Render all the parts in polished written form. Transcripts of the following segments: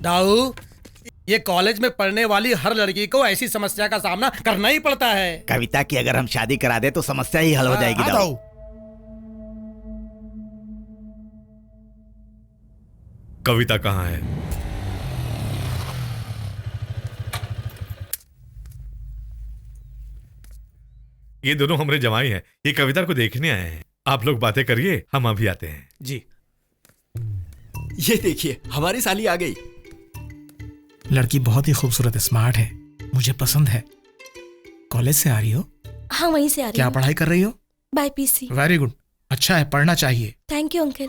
दाऊ, ये कॉलेज में पढ़ने वाली हर लड़की को ऐसी समस्या का सामना करना ही पड़ता है। कविता की अगर हम शादी करा दे तो समस्या ही हल हो जाएगी। दाऊ, कविता कहाँ है? ये दोनों हमारे जवाई हैं। ये कविता को देखने आए हैं। आप लोग बातें करिए, हम अभी आते हैं। जी। ये देखिए, हमारी साली आ गई। लड़की बहुत ही खूबसूरत है, स्मार्ट है, मुझे पसंद है। कॉलेज से आ रही हो? हाँ, वहीं से आ रही क्या हूँ। पढ़ाई कर रही हो? BPC। वेरी गुड, अच्छा है, पढ़ना चाहिए। Thank you uncle.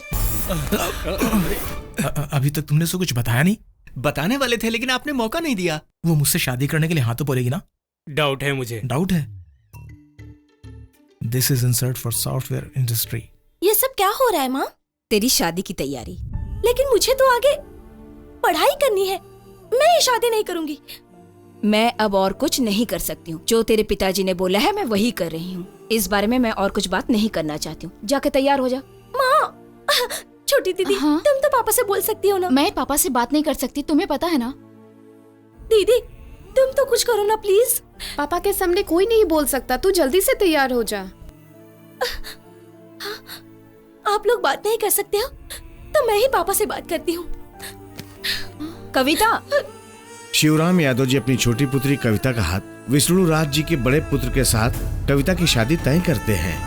अभी तक तुमने से कुछ बताया नहीं? बताने वाले थे लेकिन आपने मौका नहीं दिया। वो मुझसे शादी करने के लिए हाँ तो बोलेगी ना? डाउट है मुझे। डाउट है? This is insert for software industry. ये सब क्या हो रहा है माँ? तेरी शादी की तैयारी। लेकिन मुझे तो आगे पढ़ाई करनी है, मैं ये शादी नहीं करूंगी। मैं अब और कुछ नहीं कर सकती हूँ। जो तेरे पिताजी ने बोला है मैं वही कर रही हूँ। इस बारे में मैं और कुछ बात नहीं करना चाहती हूँ। जाके तैयार हो जा। माँ, छोटी दीदी, हाँ? तुम तो पापा से बोल सकती हो ना। मैं पापा से बात नहीं कर सकती, तुम्हें पता है ना। दीदी, तुम तो कुछ करो ना प्लीज। पापा के सामने कोई नहीं बोल सकता, तू जल्दी से तैयार हो जा। आप लोग बात नहीं कर सकते हो तो मैं ही पापा से बात करती हूँ। कविता। शिवराम यादव जी अपनी छोटी पुत्री कविता का हाथ विष्णु राज जी के बड़े पुत्र के साथ कविता की शादी तय करते हैं।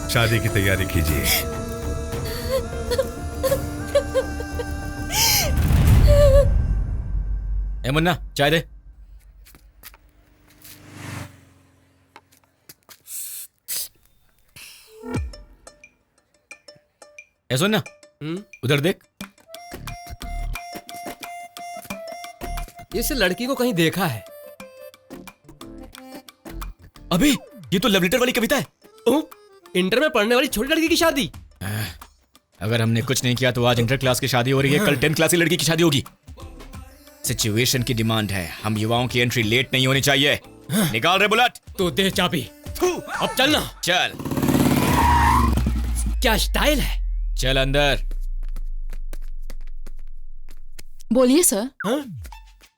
शादी की तैयारी कीजिए। ए मुन्ना, चाय दे। ए सुन ना, उधर देख। इस लड़की को कहीं देखा है। अभी ये तो लव लेटर वाली कविता है। इंटर में पढ़ने वाली छोटी लड़की की शादी। अगर हमने कुछ नहीं किया तो आज इंटर क्लास की शादी हो रही है, कल 10th क्लास की लड़की की शादी होगी। सिचुएशन की डिमांड है, हम युवाओं की एंट्री लेट नहीं होनी चाहिए। निकाल रे बुलेट। तो दे चाबी, अब चलना। चल। क्या स्टाइल है। चल अंदर। बोलिए सर।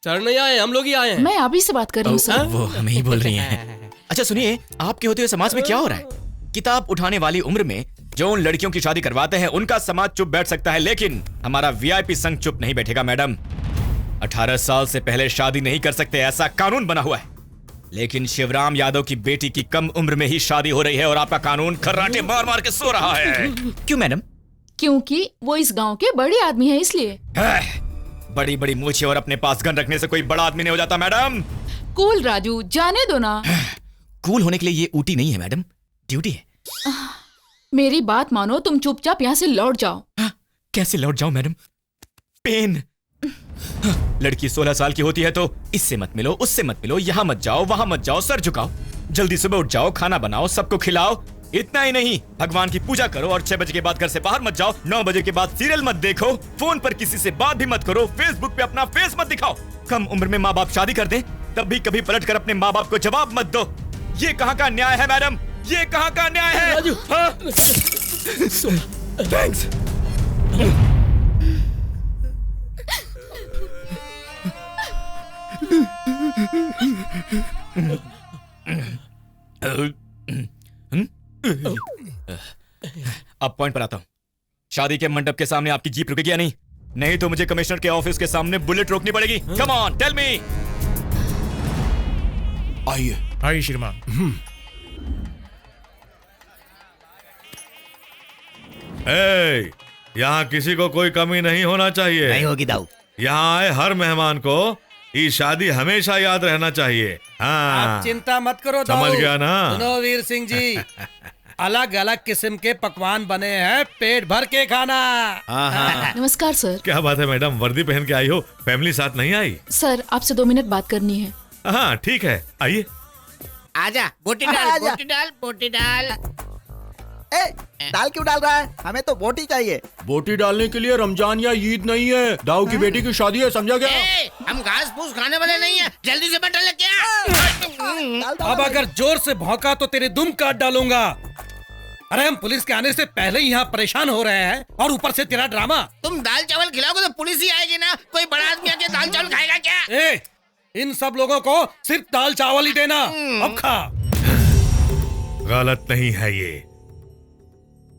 सर नहीं आए, हम लोग ही आए हैं। मैं आप ही से बात कर रही हूँ सर। वो हमें ही बोल रही हैं। अच्छा सुनिए, आपके होते हुए समाज में क्या हो रहा है? किताब उठाने वाली उम्र में जो उन लड़कियों की शादी करवाते हैं उनका समाज चुप बैठ सकता है, लेकिन हमारा VIP संघ चुप नहीं बैठेगा मैडम। 18 साल से पहले शादी नहीं कर सकते, ऐसा कानून बना हुआ है। लेकिन शिवराम यादव की बेटी की कम उम्र में ही शादी हो रही है और आपका कानून खर्राटे मार मार के सो रहा है। क्यों मैडम? क्योंकि वो इस गांव के बड़े आदमी हैं, इसलिए। बड़ी बड़ी मूछें और अपने पास गन रखने से कोई बड़ा आदमी नहीं हो जाता मैडम। कूल राजू, जाने दो ना। कूल होने के लिए ये ऊटी नहीं है मैडम, ड्यूटी है। मेरी बात मानो, तुम चुपचाप यहाँ से लौट जाओ। कैसे लौट जाओ मैडम? पेन। लड़की 16 साल की होती है तो इससे मत मिलो, उससे मत मिलो, यहाँ मत जाओ, वहां मत जाओ, सर झुकाओ, जल्दी सुबह उठ जाओ, खाना बनाओ, सबको खिलाओ। इतना ही नहीं, भगवान की पूजा करो और 6 बजे के बाद घर से बाहर मत जाओ, 9 बजे के बाद सीरियल मत देखो, फोन पर किसी से बात भी मत करो, फेसबुक पे अपना फेस मत दिखाओ। कम उम्र में माँ बाप शादी कर दें तब भी कभी पलट कर अपने माँ बाप को जवाब मत दो। ये कहाँ का न्याय है मैडम? ये कहाँ का न्याय है? राजू। थैंक्स। अब पॉइंट पर आता हूं। शादी के मंडप के सामने आपकी जीप रुकेगी या नहीं? नहीं तो मुझे कमिश्नर के ऑफिस के सामने बुलेट रोकनी पड़ेगी। Come on, tell me. आइए आइए श्रीमान। यहाँ किसी को कोई कमी नहीं होना चाहिए। नहीं होगी दाऊ। यहाँ आए हर मेहमान को ये शादी हमेशा याद रहना चाहिए। हाँ, आप चिंता मत करो दाऊ। समझ गया ना? सुनो वीर सिंह जी, अलग अलग किस्म के पकवान बने हैं, पेट भर के खाना। नमस्कार सर। क्या बात है मैडम, वर्दी पहन के आई हो, फैमिली साथ नहीं आई? सर आपसे 2 मिनट बात करनी है। हाँ ठीक है, आइए। आजा, बोटी डाल, बोटी डाल, बोटी डाल। दाल क्यों डाल रहा है? हमें तो बोटी चाहिए। बोटी डालने के लिए रमजान या ईद नहीं है, दाऊ की बेटी की शादी है, समझा क्या? हम घास फूस खाने वाले नहीं है, जल्दी से बटन लेके आ। अब अगर जोर से भौंका तो तेरे दुम काट डालूंगा। अरे हम पुलिस के आने से पहले ही यहाँ परेशान हो रहे हैं और ऊपर से तेरा ड्रामा। तुम दाल चावल खिलाओगे तो पुलिस ही आएगी ना, कोई बड़ा आदमी आके दाल चावल खाएगा क्या? इन सब लोगों को सिर्फ दाल चावल ही देना। अब खा। गलत नहीं है ये,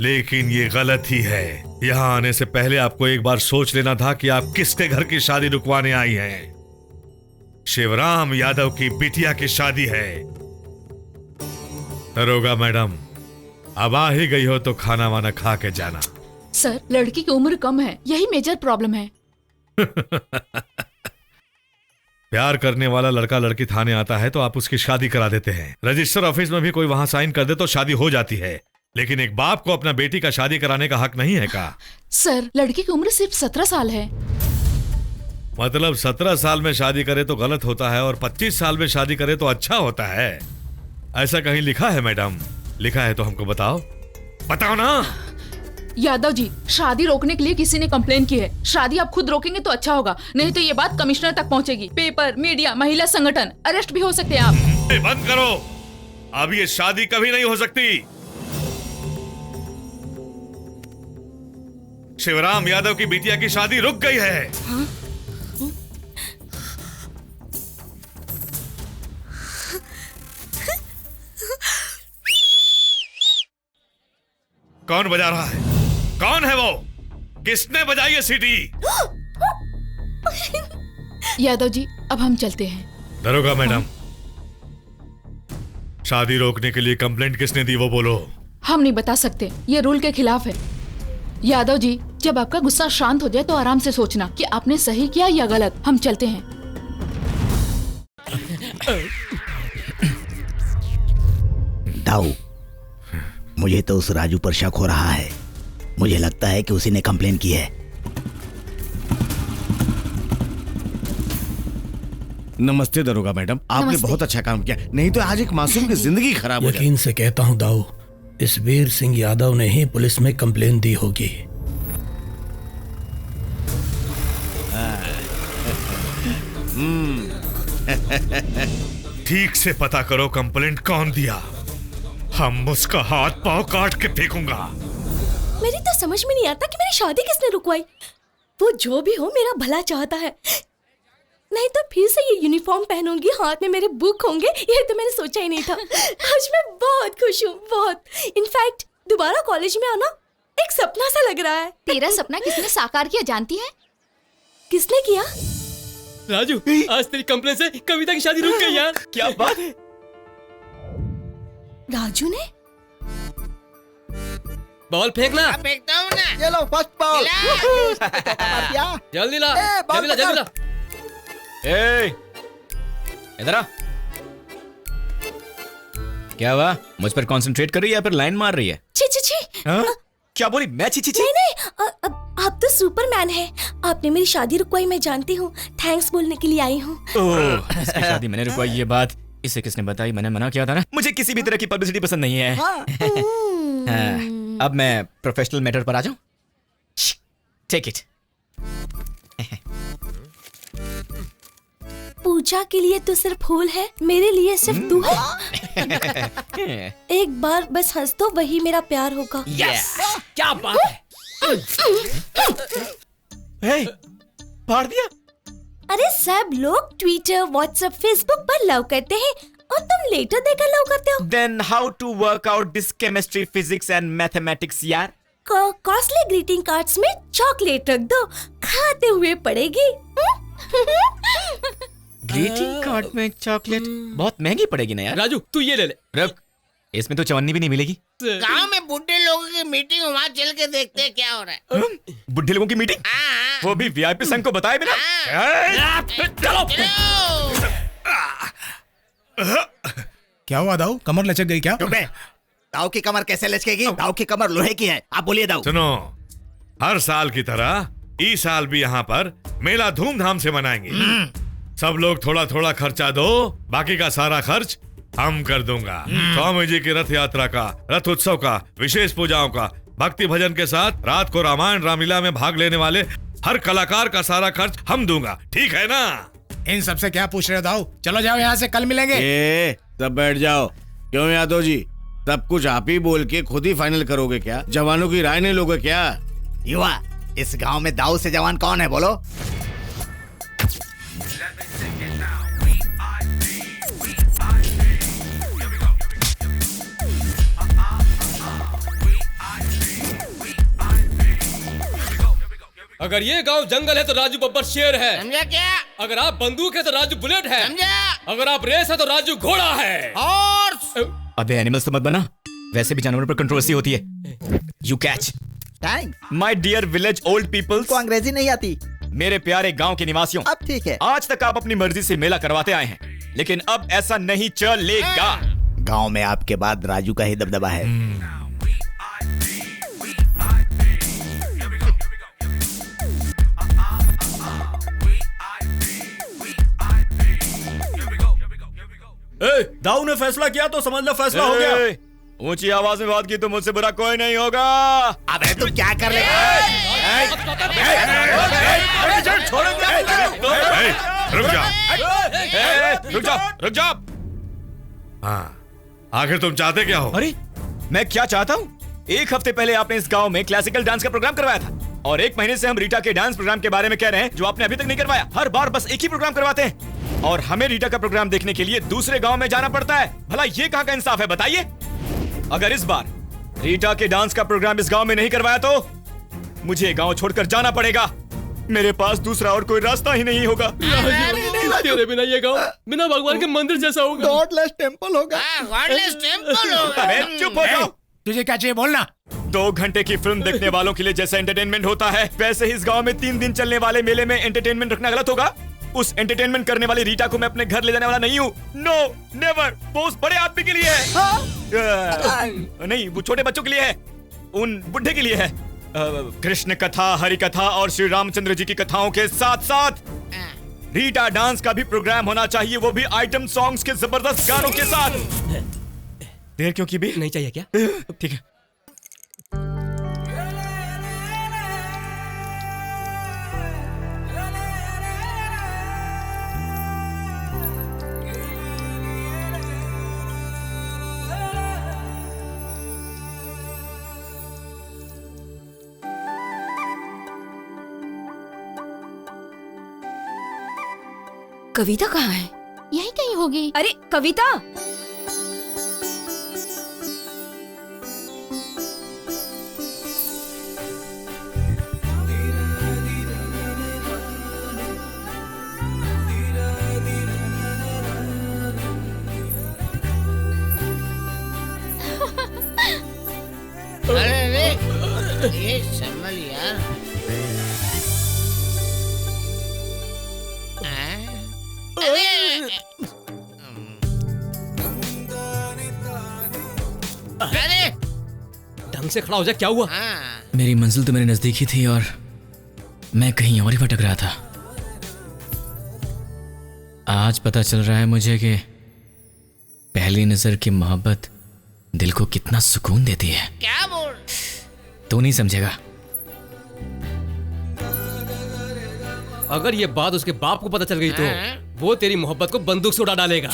लेकिन ये गलत ही है। यहाँ आने से पहले आपको एक बार सोच लेना था कि आप किसके घर की शादी रुकवाने आई हैं। शिवराम यादव की बिटिया की शादी है। दरोगा मैडम, अब आ ही गई हो तो खाना वाना खा के जाना। सर, लड़की की उम्र कम है, यही मेजर प्रॉब्लम है। प्यार करने वाला लड़का लड़की थाने आता है तो आप उसकी शादी करा देते हैं। रजिस्टर ऑफिस में भी कोई वहां साइन कर दे तो शादी हो जाती है, लेकिन एक बाप को अपना बेटी का शादी कराने का हक नहीं है का? सर, लड़की की उम्र सिर्फ 17 साल है। मतलब 17 साल में शादी करे तो गलत होता है और 25 साल में शादी करे तो अच्छा होता है, ऐसा कहीं लिखा है मैडम? लिखा है तो हमको बताओ, बताओ ना। यादव जी, शादी रोकने के लिए किसी ने कंप्लेन की है। शादी आप खुद रोकेंगे तो अच्छा होगा, नहीं तो ये बात कमिश्नर तक पहुंचेगी। पेपर, मीडिया, महिला संगठन, अरेस्ट भी हो सकते हैं आप। बंद करो, अब ये शादी कभी नहीं हो सकती। शिवराम यादव की बिटिया की शादी रुक गई है। हाँ? कौन बजा रहा है? कौन है वो? किसने बजाई है सीटी? यादव जी, अब हम चलते हैं। दरोगा मैडम, शादी रोकने के लिए कंप्लेंट किसने दी वो बोलो। हम नहीं बता सकते, ये रूल के खिलाफ है। यादव जी, जब आपका गुस्सा शांत हो जाए तो आराम से सोचना कि आपने सही किया या गलत। हम चलते हैं। दाऊ, मुझे तो उस राजू पर शक हो रहा है। मुझे लगता है कि उसी ने कंप्लेन की है। नमस्ते दरोगा मैडम, आपने बहुत अच्छा काम किया, नहीं तो आज एक मासूम की जिंदगी खराब हो जाती। यकीन से कहता हूँ दाऊ, इस वीर सिंह यादव ने ही पुलिस में कंप्लेन दी होगी। ठीक से पता करो कंप्लेंट कौन दिया, हम उसका हाथ पांव काट के फेंकूंगा। मेरी तो समझ में नहीं आता कि मेरी शादी किसने रुकवाई। वो जो भी हो मेरा भला चाहता है, नहीं तो फिर से ये यूनिफॉर्म पहनूंगी, हाथ में मेरे बुक होंगे। ये तो मैंने सोचा ही नहीं था। आज मैं बहुत खुश हूँ, बहुत। इनफैक्ट दोबारा कॉलेज में आना एक सपना सा लग रहा है। तेरा सपना किसने साकार किया जानती है? किसने किया? राजू, आज तेरी कंप्लेन से कविता की शादी रुक गई यार। क्या बात है? राजू ने? बॉल फेंकना। फेंकता हूँ ना। ये लो फर्स्ट बॉल। जल्दी ला, जल्दी ला, जल्दी ला। इधर आ। क्या हुआ? मुझ पर कंसंट्रेट कर रही है या फिर लाइन मार रही है? छी छी छी। क्या बोली? मैं छी छी छी? नहीं, आप तो सुपरमैन हैं। आपने मेरी शादी रुकवाई, मैं जानती हूँ। थैंक्स बोलने के लिए आई हूँ। इसकी शादी मैंने रुकवाई, ये बात इसे किसने बताई? मैंने मना किया था ना। मुझे किसी भी तरह की पब्लिसिटी पसंद नहीं है। अब मैं प्रोफेशनल मैटर पर आ जाऊं। Take it. पूजा के लिए तो सिर्फ फूल है, मेरे लिए सिर्फ तू है। एक बार बस हंस दो, वही मेरा प्यार होगा। यस। क्या बात है? फाड़ दिया। अरे सब लोग ट्विटर, व्हाट्सएप, फेसबुक पर लव करते हैं और तुम लेटर देकर लव करते हो। Then how to work out this chemistry, physics and mathematics यार? कॉस्टली ग्रीटिंग कार्ड्स में चॉकलेट रख दो, खाते हुए पड़ेगी। ग्रीटिंग कार्ड में चॉकलेट बहुत महंगी पड़ेगी ना यार। राजू, तू ये ले ले। रख, इसमें तो चवन्नी भी नहीं मिलेगी। गांव में बुढ़े लोगों की मीटिंग, वहाँ चल के देखते हैं क्या हो रहा है। बुढ़े लोगों की मीटिंग? वो भी वीआईपी संघ को बताए बिना? चलो। क्या हुआ दाऊ, कमर लचक गई क्या? दाऊ की कमर कैसे लचकेगी? दाऊ की कमर लोहे की है। आप बोलिए दाऊ। सुनो, हर साल की तरह इस साल भी यहाँ पर मेला धूमधाम से मनाएंगे। सब लोग थोड़ा थोड़ा खर्चा दो, बाकी का सारा खर्च हम कर दूंगा। स्वामी जी की रथ यात्रा का, रथ उत्सव का, विशेष पूजाओं का, भक्ति भजन के साथ रात को रामायण रामलीला में भाग लेने वाले हर कलाकार का सारा खर्च हम दूंगा, ठीक है ना? इन सबसे क्या पूछ रहे हो दाऊ? चलो जाओ यहाँ से, कल मिलेंगे। सब बैठ जाओ। क्यों यादव जी, सब कुछ आप ही बोल के खुद ही फाइनल करोगे क्या? जवानों की राय नहीं लोगे क्या? युवा, इस गांव में दाऊ से जवान कौन है बोलो? अगर ये गांव जंगल है तो राजू बब्बर शेर है। समझा क्या? अगर आप बंदूक है तो राजू बुलेट है। समझा? अगर आप रेस है तो राजू घोड़ा है। और अबे एनिमल्स तो मत बना, वैसे भी जानवरों पर कंट्रोवर्सी होती है। You catch. My dear village old peoples, को अंग्रेजी नहीं आती। मेरे प्यारे गांव के निवासियों, अब ठीक है। आज तक आप अपनी मर्जी से मेला करवाते आए हैं, लेकिन अब ऐसा नहीं चलेगा। गांव में आपके बाद राजू का ही दबदबा है। दाऊ ने फैसला किया तो समझ लो फैसला हो गया। ऊंची आवाज में बात की तो मुझसे बुरा कोई नहीं होगा। अबे तू क्या कर रहे हो? रुक जाओ। हाँ, आखिर तुम चाहते क्या हो? अरे मैं क्या चाहता हूँ? एक हफ्ते पहले आपने इस गांव में क्लासिकल डांस का प्रोग्राम करवाया था, और एक महीने से हम रीटा के डांस प्रोग्राम के बारे में कह रहे हैं, जो आपने अभी तक नहीं करवाया। हर बार बस एक ही प्रोग्राम करवाते हैं, और हमें रीटा का प्रोग्राम देखने के लिए दूसरे गांव में जाना पड़ता है। भला ये कहाँ का इंसाफ है बताइए? अगर इस बार रीटा के डांस का प्रोग्राम इस गांव में नहीं करवाया तो मुझे गांव छोड़कर जाना पड़ेगा। मेरे पास दूसरा और कोई रास्ता ही नहीं होगा। तेरे बिना ये गांव बिना भगवान के मंदिर जैसा होगा। गॉडलेस टेंपल होगा। गॉडलेस टेंपल होगा। चुप हो जाओ। तुझे क्या चाहिए बोलना? 2 घंटे की फिल्म देखने वालों के लिए जैसा एंटरटेनमेंट होता है, वैसे ही इस गांव में 3 दिन चलने वाले मेले में एंटरटेनमेंट रखना गलत होगा। उस एंटरटेनमेंट करने वाली रीटा को मैं अपने घर ले जाने वाला नहीं हूँ। No never. वो उस बड़े आदमी के लिए है। नहीं, वो छोटे बच्चों के लिए है, उन बुढ़े के लिए है। कृष्ण कथा, हरि कथा और श्री रामचंद्र जी की कथाओं के साथ साथ रीटा डांस का भी प्रोग्राम होना चाहिए, वो भी आइटम सॉन्ग्स के जबरदस्त गानों के साथ। देर क्यों की भी? नहीं चाहिए क्या? ठीक है। कविता कहाँ है? यही कहीं होगी। अरे कविता! अरे ये संभल यार। अरे ढंग से खड़ा हो जा, क्या हुआ? मेरी मंजिल तो मेरे नजदीक ही थी और मैं कहीं और ही भटक रहा था। आज पता चल रहा है मुझे कि पहली नजर की मोहब्बत दिल को कितना सुकून देती है। क्या बोल? तू नहीं समझेगा। अगर ये बात उसके बाप को पता चल गई तो वो तेरी मोहब्बत को बंदूक से उड़ा डालेगा।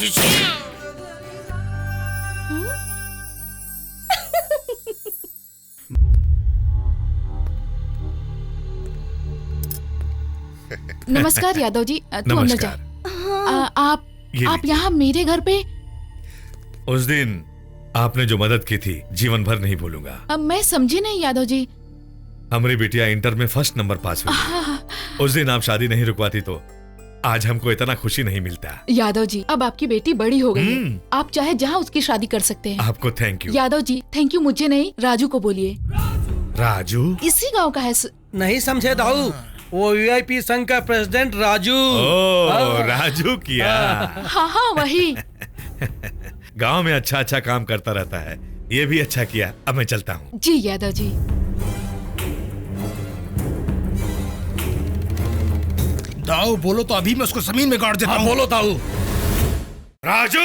नमस्कार यादव जी, तू अंदर जा। आप यहाँ मेरे घर पे? उस दिन आपने जो मदद की थी जीवन भर नहीं भूलूंगा। अब मैं समझी नहीं यादव जी। हमारी बिटिया इंटर में फर्स्ट नंबर पास हुई। उस दिन आप शादी नहीं रुकवाती तो आज हमको इतना खुशी नहीं मिलता। यादव जी, अब आपकी बेटी बड़ी हो गई है, आप चाहे जहाँ उसकी शादी कर सकते हैं। आपको thank you. Yadav ji, thank you मुझे नहीं, राजू को बोलिए। राजू? इसी गांव का है। नहीं समझे दाऊ, वो वीआईपी संघ का प्रेसिडेंट राजू। राजू किया। हाँ वही। गांव में अच्छा अच्छा काम करता रहता है, ये भी अच्छा किया। अब मैं चलता हूँ। जी यादव जी। दाऊ बोलो तो अभी मैं उसको जमीन में गाड़ देता हूँ। बोलो दाऊ। राजू!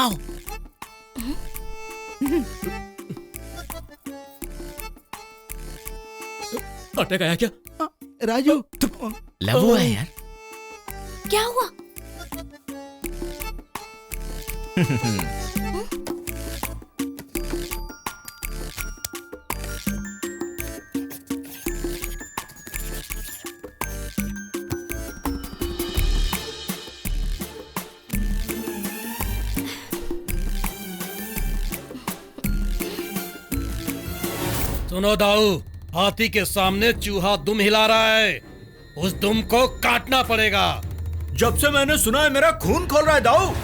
आओ। अटैक आया क्या? राजू लव हुआ है यार। क्या हुआ? सुनो दाऊ, हाथी के सामने चूहा दुम हिला रहा है, उस दुम को काटना पड़ेगा। जब से मैंने सुना है मेरा खून खोल रहा है दाऊ।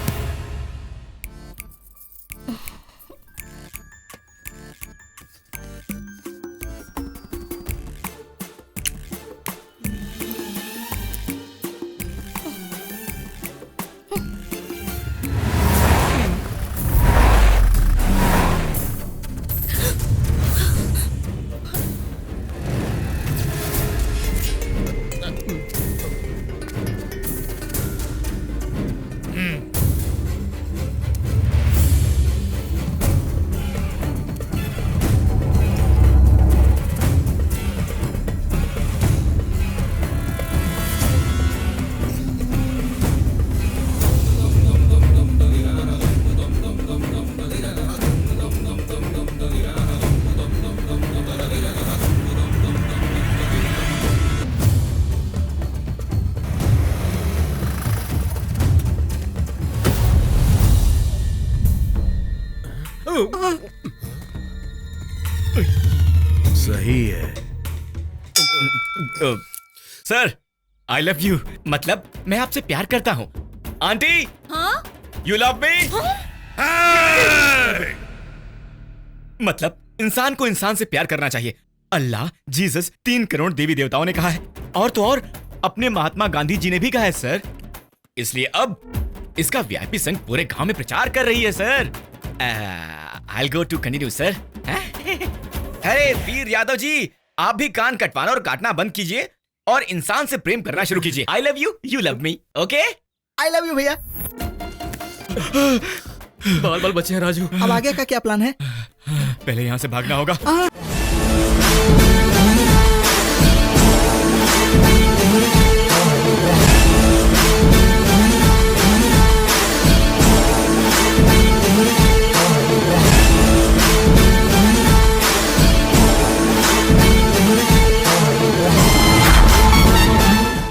सही है। सर आई लव यू, मतलब मैं आपसे प्यार करता हूँ। आंटी, हाँ? You love me? मतलब इंसान को इंसान से प्यार करना चाहिए। अल्लाह, जीसस, 3 करोड़ देवी देवताओं ने कहा है, और तो और अपने महात्मा गांधी जी ने भी कहा है सर। इसलिए अब इसका वीआईपी संघ पूरे गांव में प्रचार कर रही है sir. I go to continue sir. अरे वीर यादव जी, आप भी कान कटवाना और काटना बंद कीजिए और इंसान से प्रेम करना शुरू कीजिए। I love you, you love me, okay? I love you भैया। बाल बाल बचे हैं राजू। अब आगे का क्या प्लान है? पहले यहाँ से भागना होगा।